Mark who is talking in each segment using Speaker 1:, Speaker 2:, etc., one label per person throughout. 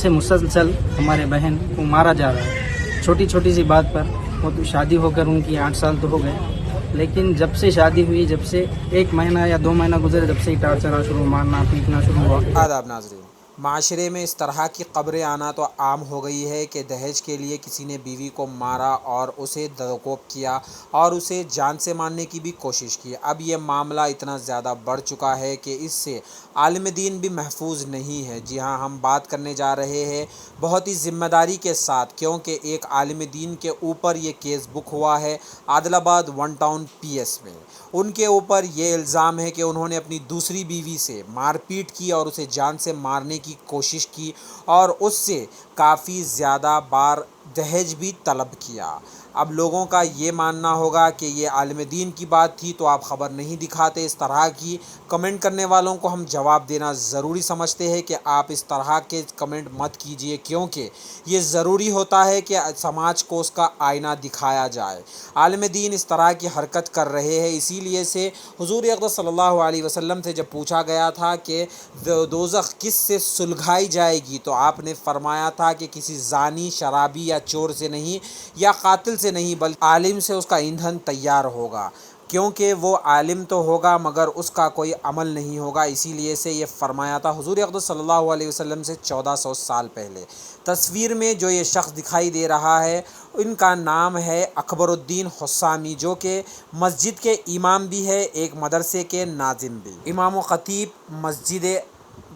Speaker 1: से मुसलसल हमारे बहन को मारा जा रहा है छोटी छोटी सी बात पर। वो तो शादी होकर उनकी 8 साल तो हो गए, लेकिन जब से शादी हुई, जब से 1 महीना या 2 महीना गुजरे, जब से ही टार्चर शुरू, मारना पीटना शुरू हुआ।
Speaker 2: आदाब नाज़रीन, माशरे में इस तरह की खबरें आना तो आम हो गई है कि दहेज के लिए किसी ने बीवी को मारा और उसे दरकोप किया और उसे जान से मारने की भी कोशिश की। अब ये मामला इतना ज़्यादा बढ़ चुका है कि इससे आलिम दीन भी महफूज नहीं है। जी हाँ, हम बात करने जा रहे हैं बहुत ही ज़िम्मेदारी के साथ, क्योंकि एक आलिम दीन के ऊपर ये केस बुक हुआ है आदिलाबाद 1 टाउन PS में। उनके ऊपर ये इल्ज़ाम है कि उन्होंने अपनी दूसरी बीवी से मारपीट की और उसे जान से मारने की कोशिश की और उससे काफ़ी ज़्यादा बार दहेज भी तलब किया। अब लोगों का ये मानना होगा कि ये आलिम दीन की बात थी तो आप ख़बर नहीं दिखाते। इस तरह की कमेंट करने वालों को हम जवाब देना ज़रूरी समझते हैं कि आप इस तरह के कमेंट मत कीजिए, क्योंकि ये ज़रूरी होता है कि समाज को उसका आईना दिखाया जाए। आलिम दीन इस तरह की हरकत कर रहे हैं, इसीलिए से हुज़ूर अक़दस सल्लल्लाहु अलैहि वसल्लम से जब पूछा गया था कि दोज़ख किस से सुलगाई जाएगी, तो आपने फरमाया था कि किसी ज़ानी, शराबी या चोर से नहीं, या कातिल से नहीं, बल्कि आलिम से उसका ईंधन तैयार होगा, क्योंकि वो आलिम तो होगा मगर उसका कोई अमल नहीं होगा। इसीलिए से ये फरमाया था हुज़ूर अक़दस सल्लल्लाहु अलैहि वसल्लम से 1400 साल पहले। तस्वीर में जो ये शख्स दिखाई दे रहा है, इनका नाम है अकबरुद्दीन हुस्सामी, जो कि मस्जिद के इमाम भी है, एक मदरसे के नाज़िम भी, इमाम व ख़तीब मस्जिद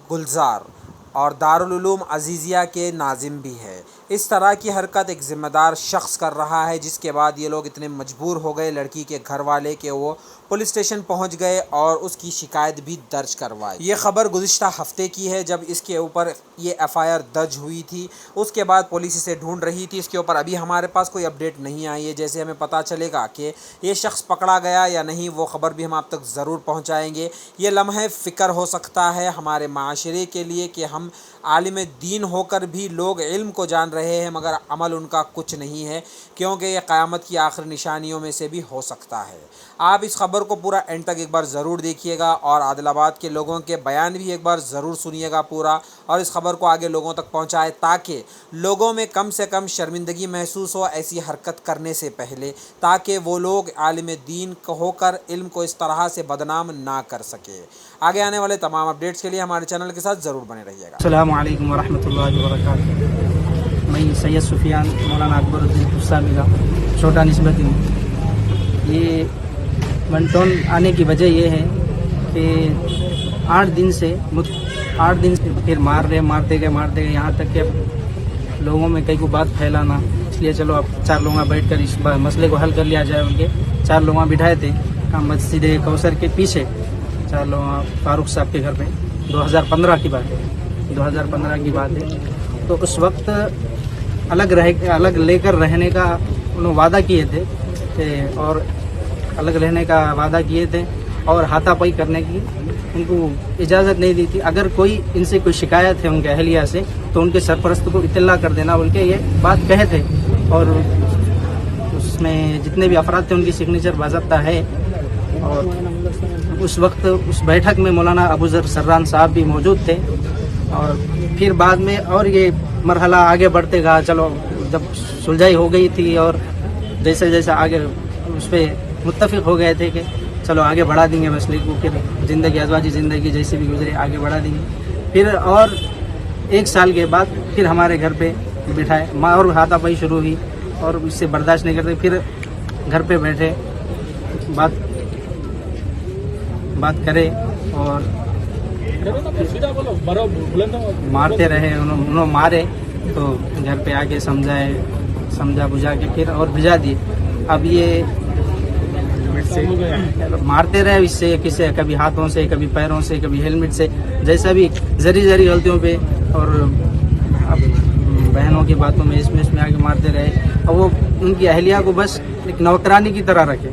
Speaker 2: गुलजार और दारुल उलूम अज़ीज़िया के नाज़िम भी है। इस तरह की हरकत एक ज़िम्मेदार शख्स कर रहा है, जिसके बाद ये लोग इतने मजबूर हो गए लड़की के घर वाले कि वो पुलिस स्टेशन पहुंच गए और उसकी शिकायत भी दर्ज करवाई। ये ख़बर गुज़िश्ता हफ्ते की है, जब इसके ऊपर ये FIR दर्ज हुई थी। उसके बाद पुलिस इसे ढूंढ रही थी। इसके ऊपर अभी हमारे पास कोई अपडेट नहीं आई है। जैसे हमें पता चलेगा कि ये शख्स पकड़ा गया या नहीं, वो ख़बर भी हम आप तक ज़रूर पहुँचाएँगे। ये लम्हे फ़िक्र हो सकता है हमारे माशरे के लिए कि हम आलिम दीन होकर भी लोग इल्म को जान रहे हैं मगर अमल उनका कुछ नहीं है, क्योंकि ये क़यामत की आखिरी निशानियों में से भी हो सकता है। आप इस ख़बर को पूरा एंड तक एक बार ज़रूर देखिएगा और आदिलाबाद के लोगों के बयान भी एक बार ज़रूर सुनिएगा पूरा, और इस ख़बर को आगे लोगों तक पहुंचाए ताकि लोगों में कम से कम शर्मिंदगी महसूस हो ऐसी हरकत करने से पहले, ताकि वो लोग आलिम दीन होकर इल्म को इस तरह से बदनाम ना कर सके। आगे आने वाले तमाम अपडेट्स के लिए हमारे चैनल के साथ ज़रूर बने रहिएगा।
Speaker 1: अस्सलामु अलैकुम वरहमतुल्लाहि वबरकातुहू। मैं सैयद सुफियान मौलाना अकबरुद्दीन हुस्सामी का छोटा निस्बती हूँ। ये 1 टाउन आने की वजह ये है कि 8 दिन से फिर मारते गए यहाँ तक कि अब लोगों में कई को बात फैलाना। इसलिए चलो अब 4 लोग बैठ कर इस मसले को हल कर लिया जाए। उनके 4 लोग बिठाए थे मस्जिद कौसर के पीछे, 4 लोग फारूक साहब के घर पे। 2015 की बात है, 2015 की बात है। तो उस वक्त अलग लेकर रहने का उन्होंने वादा किए थे और अलग रहने का वादा किए थे और हाथापाई करने की उनको इजाज़त नहीं दी थी। अगर कोई इनसे कोई शिकायत है उनके अहलिया से तो उनके सरपरस्त को इत्तला कर देना, बोल के ये बात कहे थे। और उसमें जितने भी अफराद थे उनकी सिग्नेचर बाज़ाब्ता है। और उस वक्त उस बैठक में मौलाना अबू ज़र सर्रान साहब भी मौजूद थे। और फिर बाद में और ये मरहला आगे बढ़ते गया। चलो जब सुलझाई हो गई थी और जैसे जैसे आगे उस पर मुत्तफ़िक़ हो गए थे कि चलो आगे बढ़ा देंगे मसले को, फिर ज़िंदगी अज़वाजी ज़िंदगी जैसे भी गुजरे आगे बढ़ा देंगे। फिर और 1 साल के बाद फिर हमारे घर पे बिठाए, माँ और हाथापाई शुरू हुई और इससे बर्दाश्त नहीं करते। फिर घर पे बैठे बात करें और मारते रहे। उन्होंने मारे तो घर पे आके समझा बुझा के फिर और भिजा दिए। अब ये मारते रहे इससे, किसे कभी हाथों से, कभी पैरों से, कभी हेलमेट से, जैसा भी जरी गलतियों पे। और अब बहनों की बातों में इसमें आके मारते रहे। और वो उनकी अहलिया को बस एक नौकरानी की तरह रखे।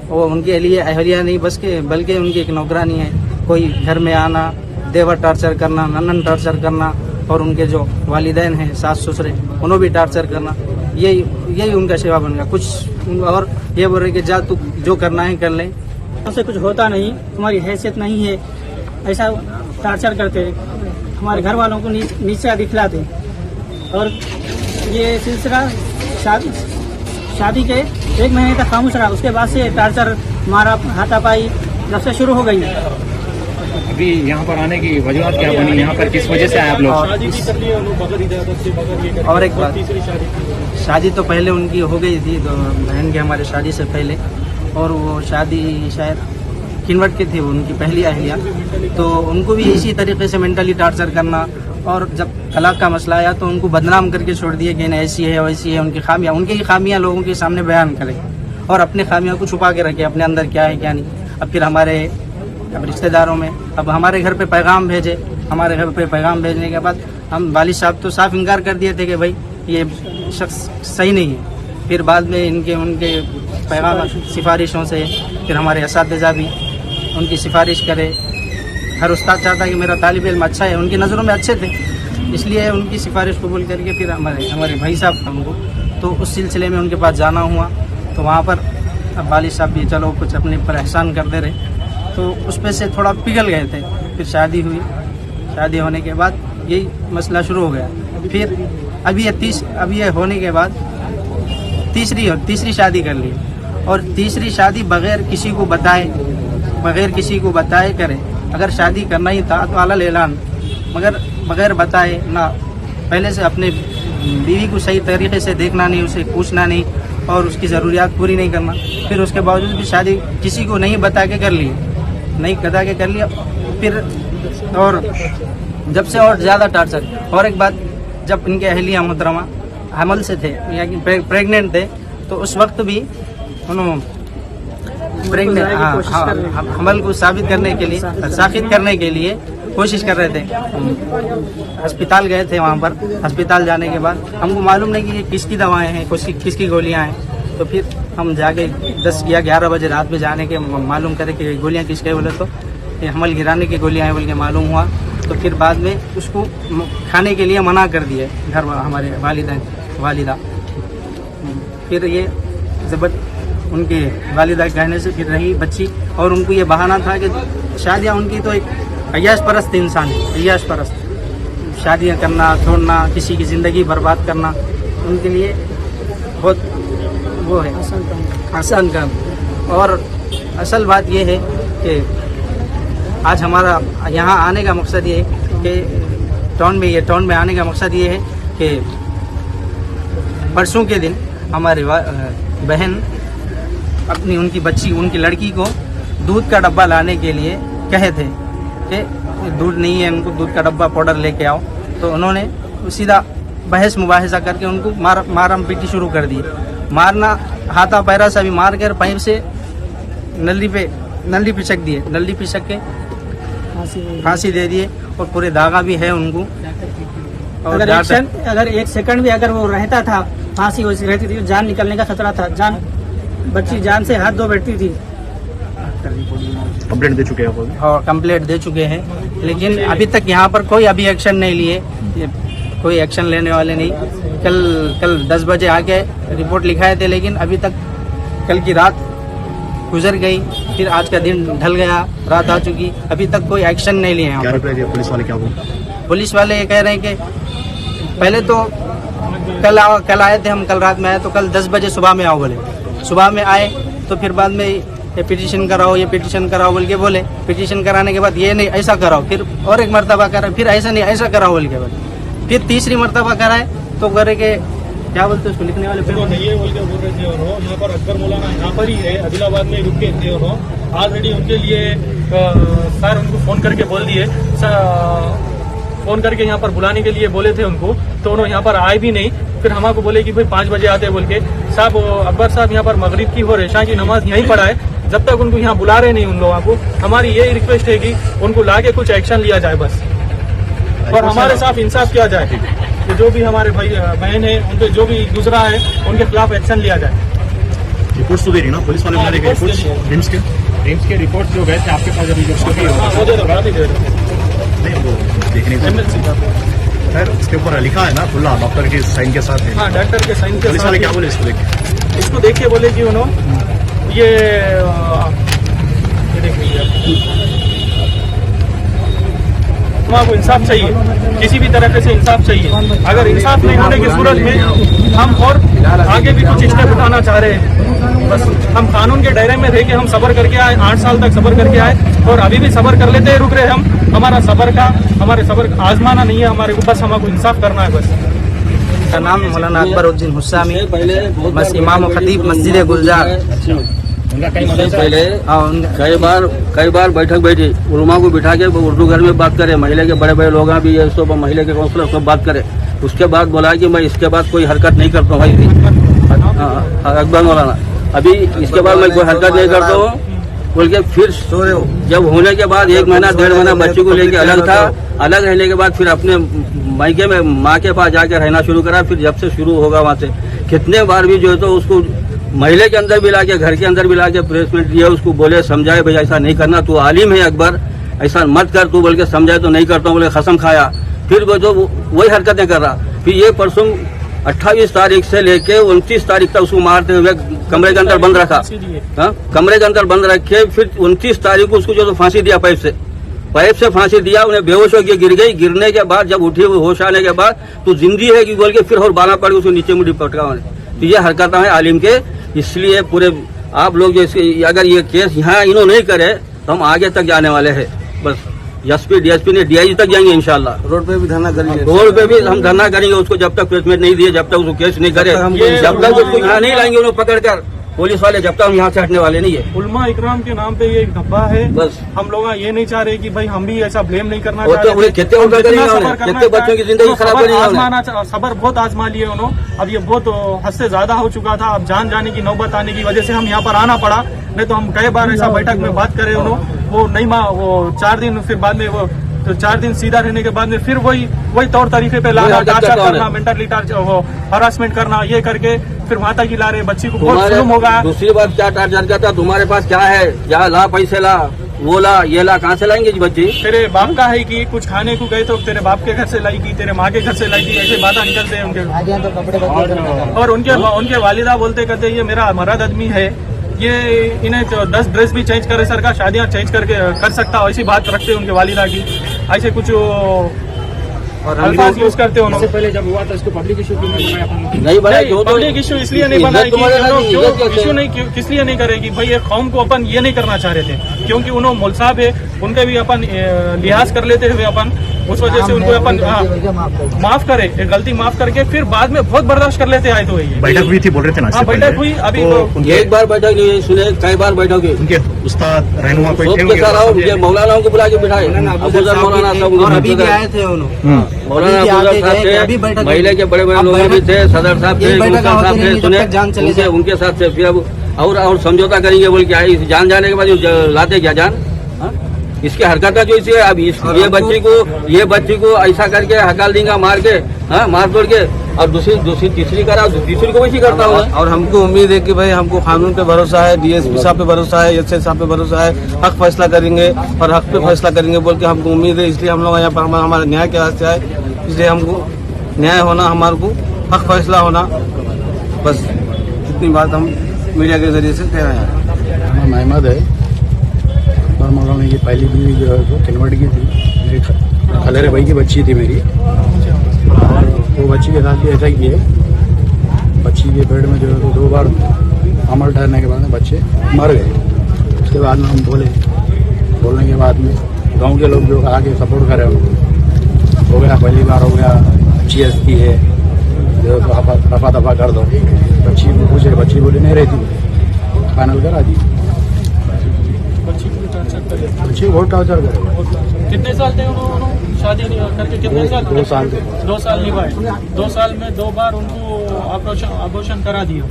Speaker 1: वो उनके लिए अहलिया नहीं बल्कि उनकी एक नौकरानी है। कोई घर में आना, देवर टार्चर करना, ननन टार्चर करना, और उनके जो वालिदैन हैं, सास ससुरे, उन्हें भी टार्चर करना। यही उनका सेवा बन गया। कुछ और ये बोल रहे कि जा तू जो करना है कर ले,
Speaker 3: हमसे कुछ होता नहीं, तुम्हारी हैसियत नहीं है, ऐसा टार्चर करते।
Speaker 1: हमारे घर वालों को नीचा दिखलाते। और ये सिलसिला शादी के 1 महीने तक खामोश रहा। उसके बाद से टार्चर, मारा, हाथापाई जब से शुरू हो गई।
Speaker 3: अभी यहाँ पर आने की वजूहत क्या बनी? यहाँ पर किस वजह से आए आप लोग?
Speaker 1: और एक बात, शादी तो पहले उनकी हो गई थी, तो बहन की हमारे शादी से पहले। और वो शादी शायद किन्वट की थी, वो उनकी पहली अहलिया। तो उनको भी इसी तरीके से मेंटली टार्चर करना। और जब तलाक का मसला आया तो उनको बदनाम करके छोड़ दिए कि ऐसी है वैसी है। उनकी खामियां, उनकी ही खामियां लोगों के सामने बयान करें और अपने खामियां को छुपा के रखे, अपने अंदर क्या है क्या नहीं। अब फिर हमारे रिश्तेदारों में अब हमारे घर पे पैगाम भेजे। हमारे घर पे पैगाम भेजने के बाद हम वालिद साहब तो साफ इनकार कर दिए थे कि भाई ये शख्स सही नहीं है। फिर बाद में उनके पैगाम सिफारिशों से फिर हमारे असातिज़ा भी उनकी सिफारिश करे। हर उस्ताद चाहता है कि मेरा तालिब इल्म अच्छा है, उनकी नज़रों में अच्छे थे, इसलिए उनकी सिफारिश कबूल करके फिर हमारे भाई साहब हमको तो उस सिलसिले में उनके पास जाना हुआ। तो वहाँ पर अब वालिद साहब भी चलो कुछ अपने पर एहसान करते रहे, तो उस पर से थोड़ा पिघल गए थे। फिर शादी हुई। शादी होने के बाद यही मसला शुरू हो गया। फिर अब ये होने के बाद तीसरी शादी कर ली। और तीसरी शादी बगैर किसी को बताए करे। अगर शादी करना ही था तो अलल ऐलान, मगर बगैर बताए ना, पहले से अपने बीवी को सही तरीके से देखना नहीं, उसे पूछना नहीं और उसकी ज़रूरियात पूरी नहीं करना। फिर उसके बावजूद भी शादी किसी को नहीं बता के कर लिया। फिर और जब से और ज़्यादा टार्चर। और एक बात, जब इनके अहलिया मुहतरमा हमल से थे या प्रेग्नेंट थे, तो उस वक्त भी उन्होंने हमल को साबित करने के लिए कोशिश कर रहे थे। अस्पताल गए थे। वहाँ पर अस्पताल जाने के बाद हमको मालूम नहीं कि ये किसकी दवाएं हैं, किसकी गोलियां हैं। तो फिर हम जाके 10 या 11 बजे रात में जाने के मालूम करे कि गोलियां किसके, बोले तो ये हमल गिराने की गोलियां हैं बोल के मालूम हुआ। तो फिर बाद में उसको खाने के लिए मना कर दिए घर हमारे वालिदा। फिर ये उनके वालिदा के कहने से फिर रही बच्ची। और उनको ये बहाना था कि शादियाँ उनकी तो एक अय्याश परस्त इंसान है, अय्याश परस्त। शादियाँ करना, छोड़ना, किसी की ज़िंदगी बर्बाद करना उनके लिए बहुत वो है आसान काम। और असल बात ये है कि आज हमारा यहाँ आने का मकसद ये है कि टाउन में आने का मकसद ये है कि परसों के दिन हमारे बहन उनकी बच्ची, उनकी लड़की को दूध का डब्बा लाने के लिए कहे थे कि दूध नहीं है, उनको दूध का डब्बा पाउडर लेके आओ। तो उन्होंने सीधा बहस मुबाहिसा करके उनको मारम पीटी शुरू कर दी। मारना, हाथा पैरा से भी मार कर पाइप से नली पिसक दिए। नली पिसक के फांसी दे दिए। और पूरे दागा भी है उनको। और अगर एक सेकंड भी अगर वो रहता था, फांसी वैसी रहती थी, जान निकलने का खतरा था। बच्ची जान से हाथ धो बैठती थी।
Speaker 3: कंप्लेंट दे चुके हैं
Speaker 1: और कंप्लेंट दे चुके हैं, लेकिन अभी तक यहाँ पर कोई एक्शन नहीं लिए, कोई एक्शन लेने वाले नहीं। कल 10 बजे आके रिपोर्ट लिखाए थे, लेकिन अभी तक कल की रात गुजर गई, फिर आज का दिन ढल गया, रात आ चुकी, अभी तक कोई एक्शन नहीं लिए यहाँ पर।
Speaker 3: पुलिस वाले क्या बोलते?
Speaker 1: पुलिस वाले ये कह रहे हैं कि पहले तो कल आए थे हम, कल रात में आए तो कल 10 बजे सुबह में आओ बोले। सुबह में आए तो फिर बाद में ये पिटीशन कराओ बोल के बोले। पिटीशन कराने के बाद ये नहीं ऐसा कराओ, फिर और एक मरतबा कराए, फिर ऐसा नहीं ऐसा कराओ बोल के बोले। फिर तीसरी मरतबा कराए तो करे के क्या बोलते उसको लिखने वाले
Speaker 4: नहीं है बोल के बोल रहे थे। और यहाँ पर अकबर मौलाना यहाँ पर ही है, आदिलाबाद में रुके थे। ऑलरेडी उनके लिए सर उनको फ़ोन करके बोल दिए, फ़ोन करके यहाँ पर बुलाने के लिए बोले थे उनको, तो उन्होंने यहाँ पर आए भी नहीं। फिर हमको बोले कि भाई 5 बजे आते बोल के। साहब अकबर साहब यहाँ पर मगरिब की और इशा की नमाज यहीं पढ़ाए, जब तक उनको यहाँ बुला रहे नहीं उन लोगों को। हमारी यही रिक्वेस्ट है कि उनको ला के कुछ एक्शन लिया जाए बस, और हमारे साथ इंसाफ किया जाए कि जो भी हमारे भाई बहन है उन पर जो भी गुजरा है उनके खिलाफ एक्शन लिया जाए।
Speaker 3: रिपोर्ट तो दे रही ना पुलिस वाले? रिम्स के रिपोर्ट जो गए थे आपके पास अभी
Speaker 4: सर
Speaker 3: उसके ऊपर लिखा है ना खुला डॉक्टर के साइन के साथ है।
Speaker 4: हाँ, डॉक्टर के साइन के
Speaker 3: पुलिस वाले क्या बोले
Speaker 4: इसको देखिए बोले कि उन्होंने ये देखिए हमारे इंसाफ चाहिए, किसी भी तरह से इंसाफ चाहिए। अगर इंसाफ नहीं होने की सूरत में हम और आगे भी कुछ स्टेप उठाना चाह रहे हैं। बस हम कानून के दायरे में रह के हम सब्र करके आए, 8 साल तक सब्र करके आए और अभी भी सब्र कर लेते हैं, रुक रहे हम। हमारे सब्र आजमाना नहीं है हमारे को, बस हमको इंसाफ करना है बस।
Speaker 1: का नाम मौलाना अकबरुद्दीन हुस्सामी, बस इमाम व खतीब मस्जिद गुलजार।
Speaker 3: उनका कई
Speaker 5: इससे पहले
Speaker 1: हाँ,
Speaker 5: कई बार बैठक बैठी, उलमा को बिठा के उर्दू घर में बात करे, महिला के बड़े बड़े लोग भी है, सब महिला के काउंसलर सब बात करे। उसके बाद बोला कि मैं इसके बाद कोई हरकत नहीं करता हूँ भाई अकबर मौलाना, अभी इसके बाद मैं कोई हरकत नहीं करता हूँ बोल के फिर जब होने के बाद 1 महीना 1.5 महीना बच्ची को लेके अलग था। अलग रहने के बाद फिर अपने मायके में माँ के पास जाके रहना शुरू करा। फिर जब से शुरू होगा वहाँ से कितने बार भी जो है तो उसको महिला के अंदर भी लाके, घर के अंदर भी लाके प्रेसमेंट दिया, उसको बोले समझाए भाई ऐसा नहीं करना, तू आलिम है अकबर, ऐसा मत कर, तू बोल के समझाए तो नहीं करता हूँ, बोले कसम खाया। फिर वो जो वही हरकतें कर रहा। फिर ये परसों 28 तारीख से लेके 29 तारीख तक उसको मारते हुए कमरे के अंदर बंद रखा। कमरे के अंदर बंद रखे। फिर 29 तारीख को उसको जो पांसी दिया, पाइप से फांसी दिया। उन्हें बेहोश होकर गिर गई। गिरने के बाद जब उठी हुई होश आने के बाद तो जिंदी है कि बोल के फिर और बाना पड़ उसको नीचे मुड़ी पटका। तो ये हरकत है आलिम के। इसलिए पूरे आप लोग जो अगर ये केस यहाँ इन्होंने नहीं करे तो हम आगे तक जाने वाले हैं। बस एसपी डीएसपी ने डीआईजी तक जाएंगे इंशाल्लाह। रोड पे भी धरना करेंगे,
Speaker 1: रोड पे भी हम धरना करेंगे। उसको जब तक प्रेसमेंट नहीं दिए, जब तक उसको केस नहीं करे, जब तक उसको यहाँ नहीं लाएंगे उन्हें पकड़ कर पुलिस वाले, जब तक हम यहाँ से हटने वाले नहीं है।
Speaker 4: उलमा इकराम के नाम पे ये एक धब्बा है।
Speaker 1: बस
Speaker 4: हम लोग ये नहीं चाह रहे कि भाई हम भी ऐसा ब्लेम नहीं करना
Speaker 1: वो
Speaker 4: चाह
Speaker 1: तो
Speaker 4: रहे।
Speaker 1: उन्हें कितने उल्टा करेंगे उन्हें, कितने बच्चों की जिंदगी खराब करेंगे।
Speaker 4: सबर बहुत आजमा लिए उन्होंने। अब ये बहुत हद से ज्यादा हो चुका था। अब जान जाने की नौबत आने की वजह से हम यहाँ पर आना पड़ा। नहीं तो हम कई बार ऐसा बैठक में बात करे उन्होंने, वो नहीं वो 4 दिन, फिर बाद में वो तो 4 दिन सीधा रहने के बाद में फिर वही तौर तरीके पे लाना, टार्चर करना, मेंटली वो हरासमेंट करना, ये करके फिर माता की ला रहे बच्ची को बहुत जुल्म होगा।
Speaker 1: दूसरी बात क्या टार्चर करता, तुम्हारे पास क्या है, यहाँ ला पैसे ला, वो ला, ये ला, कहाँ से लाएंगे जी बच्ची?
Speaker 4: तेरे बाप का है कि कुछ खाने को गए तो तेरे बाप के घर से लाई की, तेरे माँ के घर से लाई की, ऐसे बातें निकलते हैं उनके। और उनके वालिदा बोलते कहते ये मेरा मर्द आदमी है, ये इन्हें 10 ड्रेस भी चेंज करे सरकार, शादियां चेंज करके कर सकता, ऐसी बात रखते हैं उनके वालिदा की। ऐसे कुछ अल्फाज यूज करते हो।
Speaker 3: पहले जब हुआ था इसको पब्लिक इशू
Speaker 1: नहीं बना,
Speaker 4: पब्लिक इशू इसलिए नहीं बना इशू नहीं, किस लिए नहीं करेगी भाई? ये कौम को अपन ये नहीं करना चाह रहे थे, क्योंकि उन्होंने मुल साहब है, उनके भी अपन लिहाज कर लेते हुए अपन उस वजह से उनको अपन माफ करे, गलती माफ करके फिर बाद में बहुत बर्दाश्त कर लेते आए। तो ये
Speaker 3: बैठक हुई थी बोल रहे थे ना?
Speaker 4: हाँ, बैठक हुई। अभी
Speaker 1: एक बार बैठक नहीं सुने, कई बार बैठक हुई।
Speaker 3: उनके उस्ताद रहनुमा कोई थे,
Speaker 1: मौलानाओं को बुला के बिठाए, मौलाना सब अभी भी आए थे उन्होंने, मौलाना साहब थे, महिला के बड़े बड़े लोग भी थे, सदर साहब थे, साहब थे, सुने उनके साथ से फिर अब और समझौता करेंगे बोल के आए। जान जाने के बाद लाते क्या जान? इसकी हरकत जो इसी है। अब ये बच्ची को ऐसा करके हकाल देंगे मार के, मार तोड़ के, और दूसरी तीसरी करा, तीसरी को वैसी करता हूँ।
Speaker 5: और हमको उम्मीद है कि भाई हमको कानून पे भरोसा है, डीएसपी साहब पे भरोसा है, एसएस साहब पे भरोसा है, हक फैसला करेंगे और हक पे फैसला करेंगे बोल के हमको उम्मीद है। इसलिए हम लोग यहाँ पर हमारे न्याय के वास्ते आए, इसलिए हमको न्याय होना, हमारे को हक फैसला होना, बस इतनी बात हम मीडिया के जरिए से कह रहे हैं।
Speaker 6: महमद है, अकबर मौलाना की पहली बीवी जो है वो कन्वर्ट की थी, मेरे खलेरे भाई की बच्ची थी मेरी, और वो बच्ची के साथ भी ऐसा ही है। बच्ची के पेट में जो है 2 बार अमल ठहरने के बाद में बच्चे मर गए। उसके बाद में हम बोलने के बाद में गांव के लोग जो आके सपोर्ट करे उनको, हो गया पहली बार, हो गया, अच्छी हस्ती है, जो रफा दफा कर दो। बच्ची को पूछे, बच्ची बोली नहीं रहती, फाइनल करा दी। बच्ची बहुत टॉर्चर करे।
Speaker 4: कितने साल थे उन्होंने शादी करके? कितने साल?
Speaker 6: 2 साल थे।
Speaker 4: 2 साल निभाए। 2 साल में 2 बार उनको अबॉर्शन करा दिया।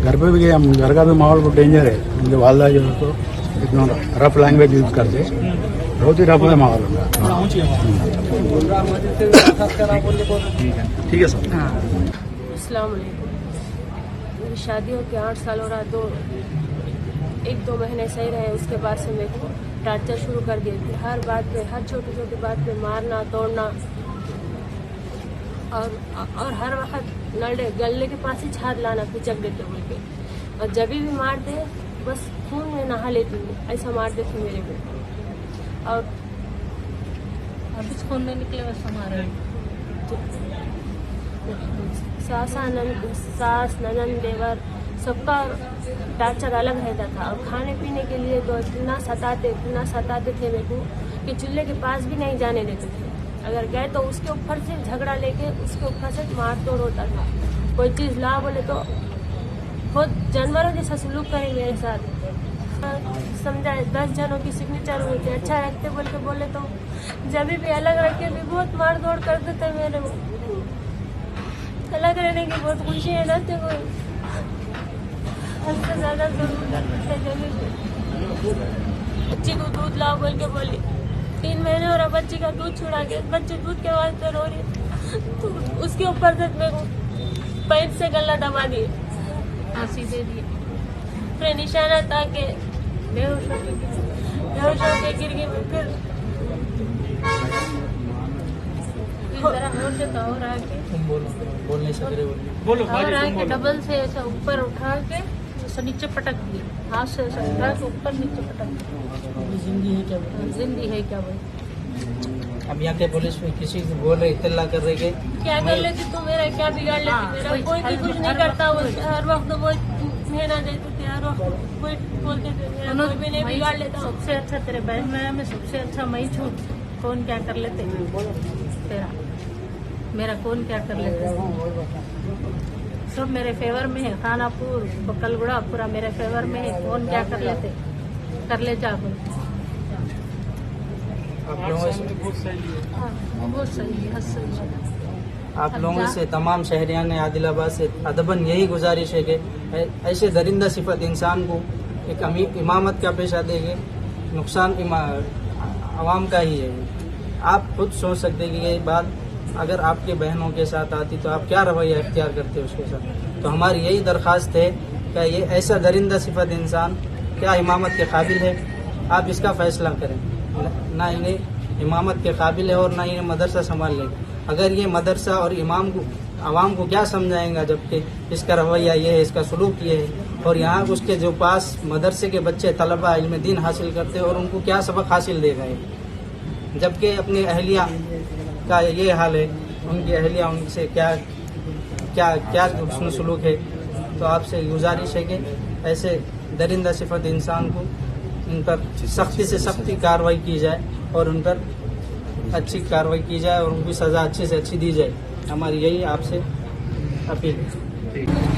Speaker 6: घर पे भी गए हम, घर का भी माहौल बहुत डेंजर है। उनके वालदा जो है तो इतना रफ लैंग्वेज यूज करते, बहुत ही रफ है माहौल उनका।
Speaker 3: ठीक है सर।
Speaker 7: अस्सलाम वालेकुम। मेरी शादी हो के 8 साल हो रहा, 1-2 महीने सही रहे, उसके बाद से मेरे को टार्चर शुरू कर दिया। फिर हर बात पे, हर छोटी छोटी बात पे मारना, तोड़ना, और हर वक्त गले के पास ही छाद लाना, पिचक देते बोल के। और जब भी मारते बस खून में नहा लेती हूँ, ऐसा मारते थे मेरे को। और
Speaker 8: अभी खून नहीं निकले बस हमारे
Speaker 7: सास ननद देवर सबका टार्चर अलग रहता था और खाने पीने के लिए तो इतना सताते थे मेरे को कि चूल्हे के पास भी नहीं जाने देते थे। अगर गए तो उसके ऊपर से झगड़ा लेके उसके ऊपर से मार तोड़ होता था। कोई चीज़ ला बोले तो बहुत जानवरों जैसा सलूक करे मेरे साथ। समझाए 10 जनों की सिग्नेचर हुई थी, अच्छा रखते बोल के बोले तो जब भी अलग रख के भी बहुत मार दौड़ करते थे मेरे को। अलग रहने की बहुत खुशी है ना थे कोई उससे ज़्यादा बच्ची को दूध लाओ बोल के बोली 3 महीने और बच्ची का दूध छुड़ा के बच्चे दूध के वास्ते रो रही तो उसके ऊपर से मेरे को पाइप से गला दबा दिए,
Speaker 8: फांसी दे दिए।
Speaker 7: फिर निशाना था कि बेहोश होके गिर गई। फिर
Speaker 8: जरा होश था और आके
Speaker 1: बोल नहीं सक रहे
Speaker 8: और आके डबल से ऐसा ऊपर उठा के ऐसा नीचे पटक दिए, हाथ से ऐसा उठा के ऊपर नीचे पटक दिए।
Speaker 1: जिंदगी है क्या
Speaker 8: जिंदी है क्या बोल
Speaker 1: अब यहाँ के पुलिस में किसी को बोल रहे इत्तला कर रहे के
Speaker 7: क्या कर लेती तू मेरा क्या बिगाड़ लेती मेरा कोई भी कुछ नहीं करता वो हर वक्त वो मेहना देते थे हर वक्त कोई बोलते थे मेरा कोई भी नहीं बिगाड़ लेता।
Speaker 8: सबसे अच्छा तेरे बहन में सबसे अच्छा मैं ही छूट कौन क्या कर लेते तेरा मेरा कौन क्या कर लेते सब मेरे फेवर में है। खानापुर बकलगुड़ा पूरा मेरे फेवर में है। कौन क्या कर लेते कर ले जा
Speaker 1: आप लोगों से
Speaker 8: बहुत सही है, सही है।
Speaker 1: आप लोगों से तमाम शहरियान आदिलाबाद से अदबन यही गुजारिश है कि ऐसे दरिंदा सिफत इंसान को एक इमामत का पेशा देंगे नुकसान आवाम का ही है। आप खुद सोच सकते हैं कि ये बात अगर आपके बहनों के साथ आती तो आप क्या रवैया इख्तियार करते उसके साथ। तो हमारी यही दरख्वास्त है कि ये ऐसा दरिंदा सिफत इंसान क्या इमामत के काबिल है, आप इसका फैसला करें। ना इन्हें इमामत के काबिल है और ना इन्हें मदरसा संभाल लेंगे। अगर ये मदरसा और इमाम को आवाम को क्या समझाएंगा जबकि इसका रवैया ये है, इसका सलूक ये है। और यहाँ उसके जो पास मदरसे के बच्चे तलबा इल्म दीन हासिल करते हैं और उनको क्या सबक हासिल देगा ये, जबकि अपनी अहलिया का ये हाल है। उनकी अहलिया उनसे क्या क्या क्या हुस्न सलूक है। तो आपसे गुजारिश है कि ऐसे दरिंदा सिफत इंसान को उन पर सख्ती से सख्ती कार्रवाई की जाए और उन पर अच्छी कार्रवाई की जाए और उनकी सज़ा अच्छी से अच्छी दी जाए। हमारी यही आपसे अपील है।